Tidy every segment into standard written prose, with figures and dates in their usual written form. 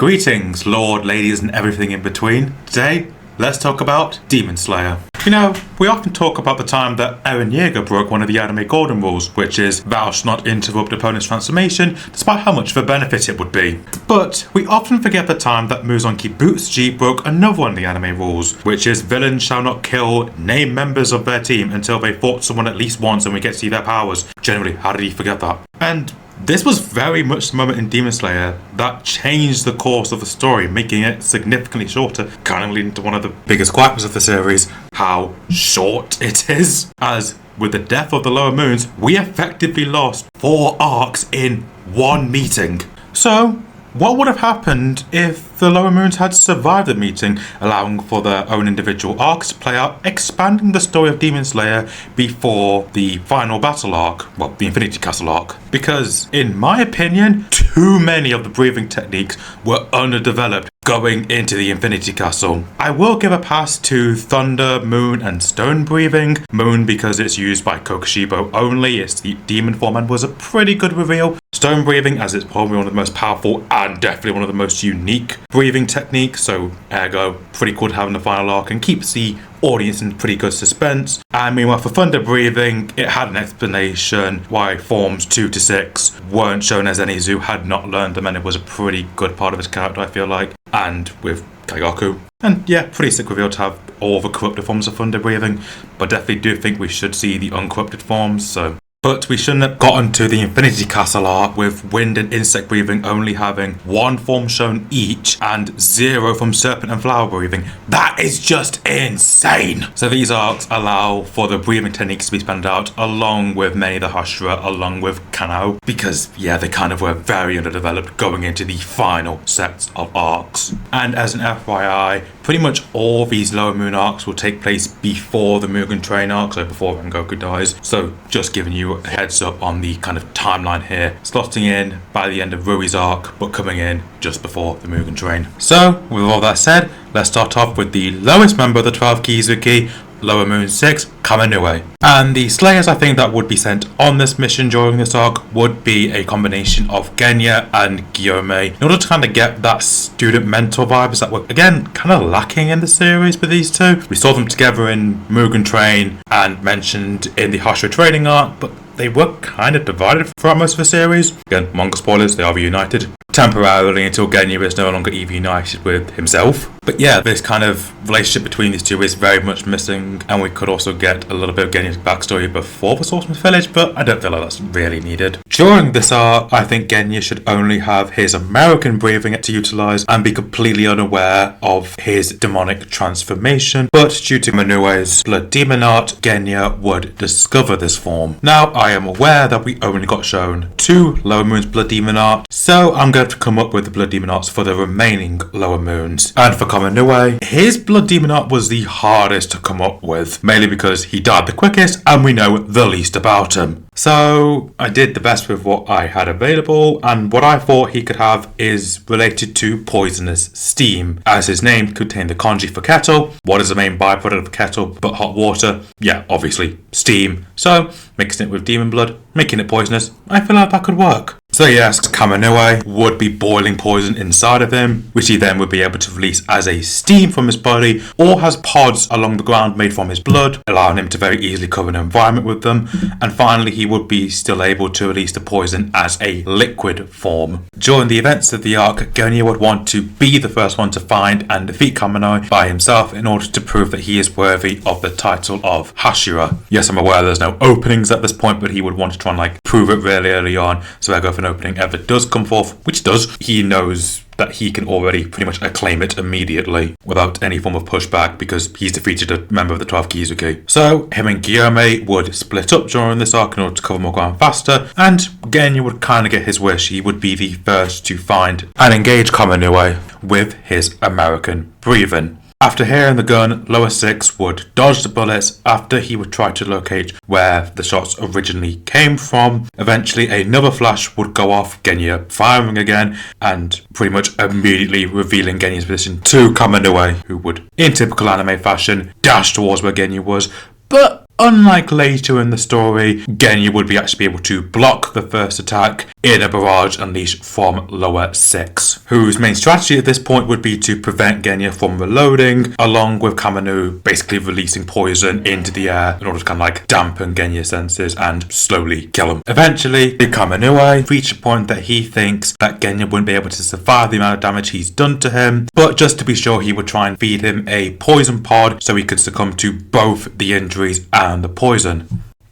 Greetings, Lord, ladies, and everything in between. Today, let's talk about Demon Slayer. You know, we often talk about the time that Eren Yeager broke one of the anime golden rules, which is thou shalt not interrupt opponent's transformation, despite how much of a benefit it would be. But we often forget the time that Muzanki Butsuji broke another one of the anime rules, which is villains shall not kill named members of their team until they fought someone at least once and we get to see their powers. Generally, how did he forget that? And this was very much the moment in Demon Slayer that changed the course of the story, making it significantly shorter, kind of leading to one of the biggest gripes of the series, how short it is. As with the death of the Lower Moons, we effectively lost 4 arcs in one meeting. So, what would have happened if the Lower Moons had survived the meeting, allowing for their own individual arcs to play out, expanding the story of Demon Slayer before the final battle arc, well, the Infinity Castle arc? Because, in my opinion, too many of the breathing techniques were underdeveloped going into the Infinity Castle. I will give a pass to Thunder, Moon, and Stone breathing. Moon because it's used by Kokushibo only, it's the demon form and was a pretty good reveal. Stone breathing as it's probably one of the most powerful and definitely one of the most unique breathing techniques, so ergo, pretty cool to have in the final arc and keeps the audience in pretty good suspense. And meanwhile for Thunder breathing, it had an explanation why forms 2 to 6 weren't shown as Enizu had not learned them, and it was a pretty good part of his character, I feel like. And with Kaigaku. And yeah, pretty sick reveal to have all the corrupted forms of Thunder breathing, but definitely do think we should see the uncorrupted forms, so. But we shouldn't have gotten to the Infinity Castle arc with Wind and Insect breathing only having 1 form shown each and 0 from Serpent and Flower breathing. That is just insane! So these arcs allow for the breathing techniques to be spanned out along with many of the Hashira, along with Kanao, because yeah, they kind of were very underdeveloped going into the final sets of arcs. And as an FYI, pretty much all these Lower Moon arcs will take place before the Mugen Train arc, so before Rengoku dies. So just giving you a heads up on the kind of timeline here, slotting in by the end of Rui's arc, but coming in just before the Mugen Train. So, with all that said, let's start off with the lowest member of the 12 Kizuki, Lower Moon 6, Kaminue. And the Slayers I think that would be sent on this mission during this arc would be a combination of Genya and Gyome, in order to kind of get that student mentor vibes that were again kind of lacking in the series with these two. We saw them together in Mugen Train and mentioned in the Hashira training arc, but they were kind of divided throughout most of the series. Again, manga spoilers, they are reunited temporarily until Genya is no longer even united with himself. But yeah, this kind of relationship between these two is very much missing, and we could also get a little bit of Genya's backstory before the Swordsman's Village, but I don't feel like that's really needed. During this arc, I think Genya should only have his American breathing to utilise and be completely unaware of his demonic transformation, but due to Manue's Blood Demon art, Genya would discover this form. Now, I am aware that we only got shown 2 Lower Moons Blood Demon art, so I'm going to come up with the Blood Demon arts for the remaining Lower Moons. And for Kaminue, his Blood Demon art was the hardest to come up with, mainly because he died the quickest and we know the least about him. So I did the best with what I had available, and what I thought he could have is related to poisonous steam, as his name contained the kanji for kettle. What is the main byproduct of kettle but hot water? Yeah, obviously steam. So mixing it with demon blood, making it poisonous, I feel like that could work. So yes, Kaminue would be boiling poison inside of him, which he then would be able to release as a steam from his body, or has pods along the ground made from his blood, allowing him to very easily cover an environment with them. And finally, he would be still able to release the poison as a liquid form. During the events of the arc, Genya would want to be the first one to find and defeat Kaminue by himself in order to prove that he is worthy of the title of Hashira. Yes, I'm aware there's no openings at this point, but he would want to try and prove it really early on, so I go for an opening ever does come forth, which does, he knows that he can already pretty much acclaim it immediately without any form of pushback because he's defeated a member of the 12 Kizuki. So him and Gyome would split up during this arc in order to cover more ground faster, and Genya would kind of get his wish. He would be the first to find and engage Kaminue with his American breathing. After hearing the gun, Lower 6 would dodge the bullets after he would try to locate where the shots originally came from. Eventually, another flash would go off, Genya firing again, and pretty much immediately revealing Genya's position to Kaminue, who would, in typical anime fashion, dash towards where Genya was. But unlike later in the story, Genya would actually be able to block the first attack in a barrage unleashed from lower 6, whose main strategy at this point would be to prevent Genya from reloading, along with Kamanu basically releasing poison into the air in order to kind of like dampen Genya's senses and slowly kill him. Eventually, the Kamanue reached a point that he thinks that Genya wouldn't be able to survive the amount of damage he's done to him, but just to be sure, he would try and feed him a poison pod so he could succumb to both the injuries and the poison.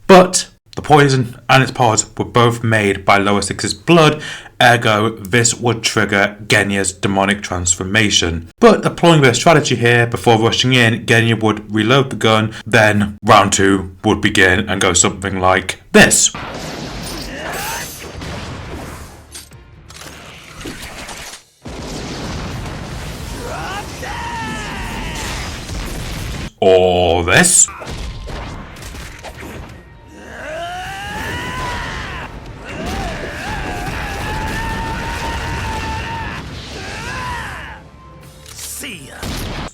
But the poison and its pods were both made by lower 6's blood, ergo this would trigger Genya's demonic transformation. But employing their strategy here, before rushing in, Genya would reload the gun, then round 2 would begin and go something like this. Or this.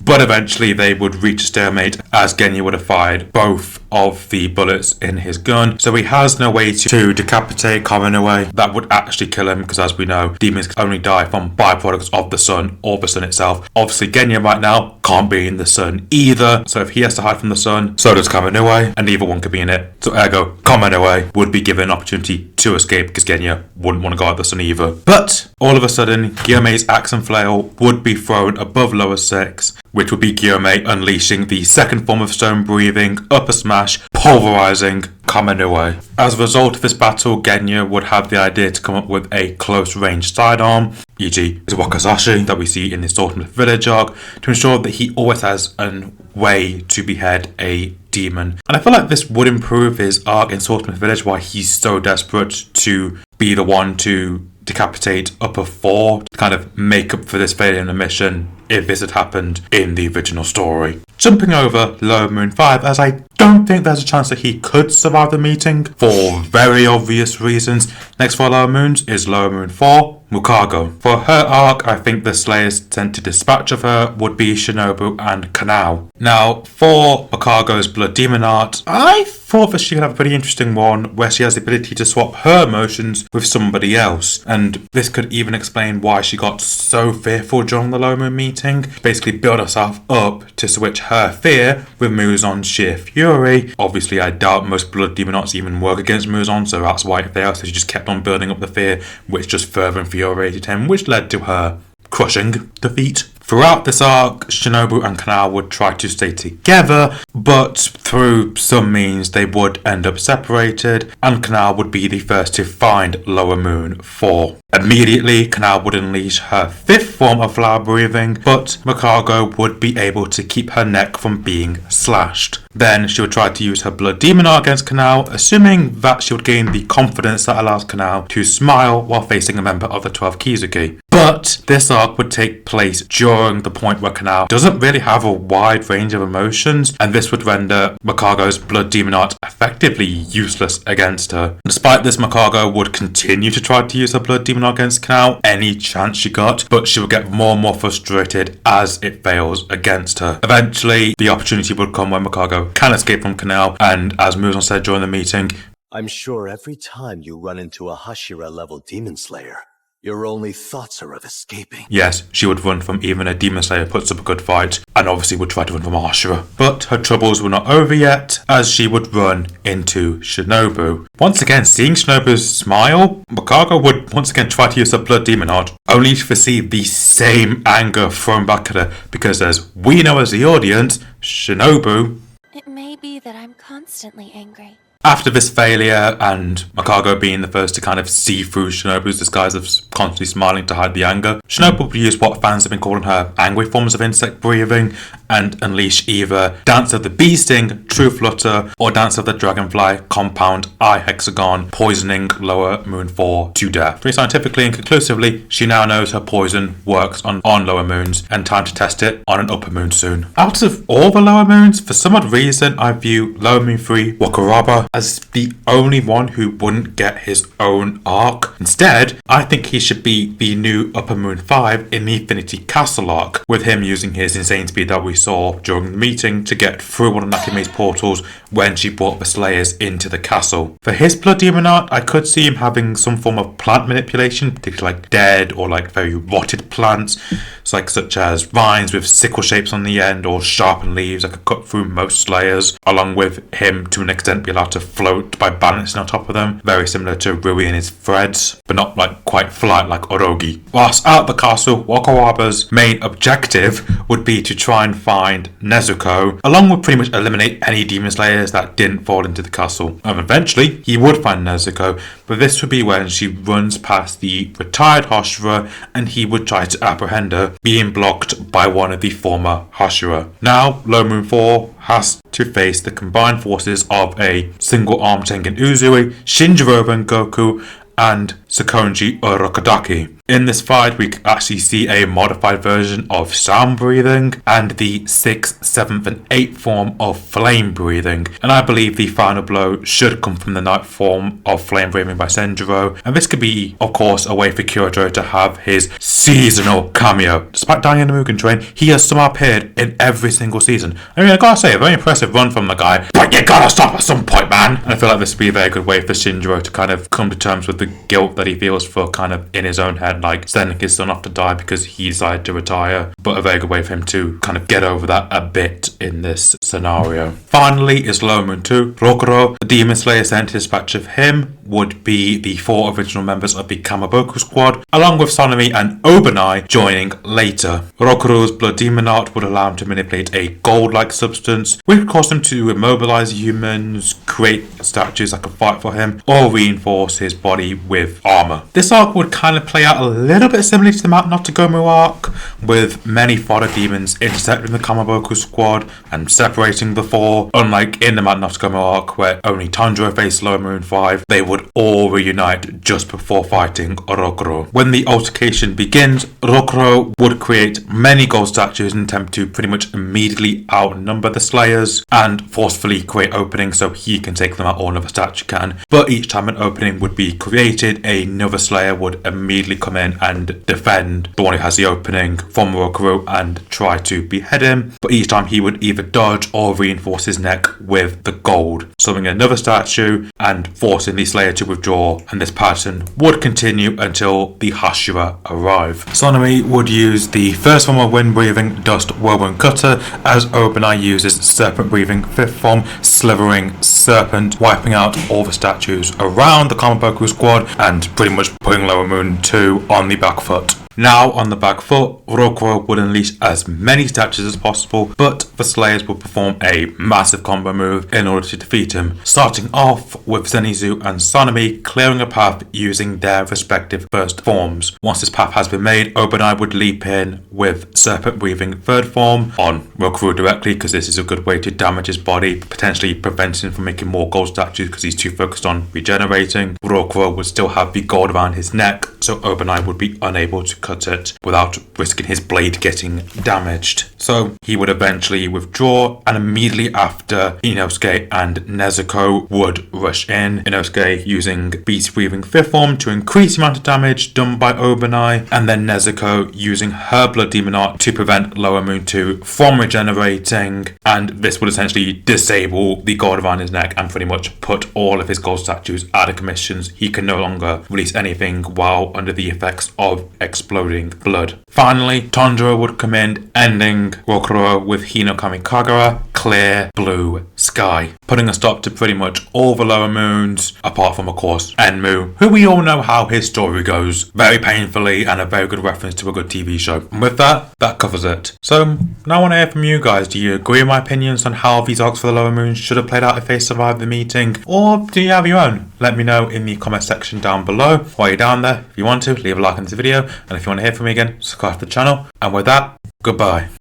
But eventually they would reach a stalemate as Genya would have fired both of the bullets in his gun. So he has no way to decapitate Kamanue. That would actually kill him because, as we know, demons can only die from byproducts of the sun or the sun itself. Obviously Genya right now can't be in the sun either. So if he has to hide from the sun, so does Kamanue, and neither one could be in it. So ergo, Kamanue would be given an opportunity to escape because Genya wouldn't want to go out the sun either. But all of a sudden, Guillaume's axe and flail would be thrown above lower 6, which would be Guillaume unleashing the second form of stone breathing, upper smash, pulverizing Kamanue. As a result of this battle, Genya would have the idea to come up with a close range sidearm, e.g. his Wakizashi that we see in the Swordsmith Village arc, to ensure that he always has a way to behead a demon. And I feel like this would improve his arc in Swordsmith Village, why he's so desperate to be the one to decapitate upper 4 to kind of make up for this failure in the mission if this had happened in the original story. Jumping over Lower Moon 5, as I don't think there's a chance that he could survive the meeting for very obvious reasons. Next for Lower Moons is Lower Moon 4, Mukago. For her arc, I think the Slayers sent to dispatch of her would be Shinobu and Kanao. Now, for Mukago's Blood Demon art, I thought that she could have a pretty interesting one where she has the ability to swap her emotions with somebody else, and this could even explain why she got so fearful during the Lower Moon meeting. Basically build herself up to switch her fear with Muzan's sheer fury. Obviously, I doubt most Blood Demon arts even work against Muzan, so that's why it failed. So she just kept on building up the fear, which just further infuriated him, which led to her crushing defeat. Throughout this arc, Shinobu and Kanao would try to stay together, but through some means they would end up separated, and Kanao would be the first to find Lower Moon 4. Immediately, Kanao would unleash her 5th form of flower breathing, but Mukago would be able to keep her neck from being slashed. Then she would try to use her Blood Demon art against Kanao, assuming that she would gain the confidence that allows Kanao to smile while facing a member of the 12 Kizuki. But this arc would take place during the point where Kanao doesn't really have a wide range of emotions, and this would render Mukago's Blood Demon art effectively useless against her. Despite this, Mukago would continue to try to use her Blood Demon art against Kanao any chance she got, but she would get more and more frustrated as it fails against her. Eventually, the opportunity would come when Mukago can escape from Kanao, and as Muzan said during the meeting, I'm sure every time you run into a Hashira level demon slayer, your only thoughts are of escaping. Yes, she would run from even a demon slayer puts up a good fight, and obviously would try to run from a Hashira. But her troubles were not over yet, as she would run into Shinobu. Once again, seeing Shinobu's smile, Mukago would once again try to use her Blood Demon art, only to receive the same anger thrown back at her, because as we know as the audience, Shinobu... It may be that I'm constantly angry. After this failure, and Mukago being the first to kind of see through Shinobu's disguise of constantly smiling to hide the anger, Shinobu would use what fans have been calling her angry forms of insect breathing and unleash either Dance of the Bee Sting, True Flutter, or Dance of the Dragonfly, Compound, Eye Hexagon, poisoning Lower Moon 4 to death. Very scientifically and conclusively, she now knows her poison works on lower moons, and time to test it on an upper moon soon. Out of all the lower moons, for some odd reason, I view Lower Moon 3, Wakaraba, as the only one who wouldn't get his own arc. Instead, I think he should be the new Upper Moon 5 in the Infinity Castle arc, with him using his insane speed that we we saw during the meeting to get through one of Nakime's portals when she brought the Slayers into the castle. For his Blood Demon art, I could see him having some form of plant manipulation, particularly like dead or like very rotted plants, so like such as vines with sickle shapes on the end or sharpened leaves that could cut through most Slayers, along with him to an extent be allowed to float by balancing on top of them, very similar to Rui and his threads, but not like quite flat like Orogi. Whilst out the castle, Wakawaba's main objective would be to try and find Nezuko, along with pretty much eliminate any Demon Slayers that didn't fall into the castle. And eventually, he would find Nezuko, but this would be when she runs past the retired Hashira and he would try to apprehend her, being blocked by one of the former Hashira. Now, Low Moon 4 has to face the combined forces of a single-armed Tengen Uzui, Shinjiro and Goku, and Sakonji Urokodaki. In this fight, we actually see a modified version of sound breathing and the 6th, 7th and 8th form of flame breathing. And I believe the final blow should come from the 9th form of flame breathing by Senjiro. And this could be, of course, a way for Kyoto to have his seasonal cameo. Despite dying in the Mugen Train, he has somehow appeared in every single season. I mean, I gotta say, a very impressive run from the guy, but you gotta stop at some point, man. And I feel like this would be a very good way for Shinjiro to kind of come to terms with the guilt that he feels for kind of in his own head, like sending his son off to die because he decided to retire, but a very good way for him to kind of get over that a bit in this scenario. Finally is Low Moon 2. Rokuro, the Demon Slayer sent his batch of him, would be the 4 original members of the Kamaboku squad, along with Sonami and Obanai joining later. Rokuro's Blood Demon art would allow him to manipulate a gold-like substance, which would cause him to immobilize humans, create statues that could fight for him, or reinforce his body with armor. This arc would kind of play out a little bit similar to the Mount Notogomu arc, with many fodder demons intercepting the Kamaboku squad and separating the 4. Unlike in the Mount Notogomu arc, where only Tanjiro faced Low Moon 5, they would all reunite just before fighting Rokuro. When the altercation begins, Rokuro would create many gold statues in an attempt to pretty much immediately outnumber the Slayers and forcefully create openings so he can take them out or another statue can. But each time an opening would be created, another Slayer would immediately come in and defend the one who has the opening from Rokuro and try to behead him. But each time he would either dodge or reinforce his neck with the gold, summoning another statue and forcing the Slayer to withdraw, and this pattern would continue until the Hashira arrive. Sonami would use the first form of wind breathing, Dust Whirlwind Cutter, as Obanai uses serpent breathing 5th form, Slithering Serpent, wiping out all the statues around the Kamaboku squad and pretty much putting Lower Moon 2 on the back foot. Now on the back foot, Rokuro would unleash as many statues as possible, but the Slayers would perform a massive combo move in order to defeat him, starting off with Zenitsu and Sonami clearing a path using their respective first forms. Once this path has been made, Obanai would leap in with Serpent Breathing 3rd form on Rokuro directly, because this is a good way to damage his body, potentially preventing him from making more gold statues because he's too focused on regenerating. Rokuro would still have the gold around his neck, so Obanai would be unable to cut it without risking his blade getting damaged. So he would eventually withdraw, and immediately after, Inosuke and Nezuko would rush in. Inosuke using Beast Breathing 5th form to increase the amount of damage done by Obanai, and then Nezuko using her Blood Demon art to prevent Lower Moon 2 from regenerating, and this would essentially disable the gold around his neck and pretty much put all of his gold statues out of commissions. He can no longer release anything while under the effects of exploding blood. Finally, Tanjiro would come in, ending Rokuro with Hinokami Kagura, Clear Blue Sky, putting a stop to pretty much all the Lower Moons, apart from of course Enmu, who we all know how his story goes, very painfully, and a very good reference to a good TV show. And with that covers it. So now I want to hear from you guys. Do you agree with my opinions on how these arcs for the Lower Moons should have played out if they survived the meeting, or do you have your own? Let me know in the comment section down below. While you're down there, if you want to, leave a like on this video, and if you want to hear from me again, subscribe to the channel. And with that, goodbye.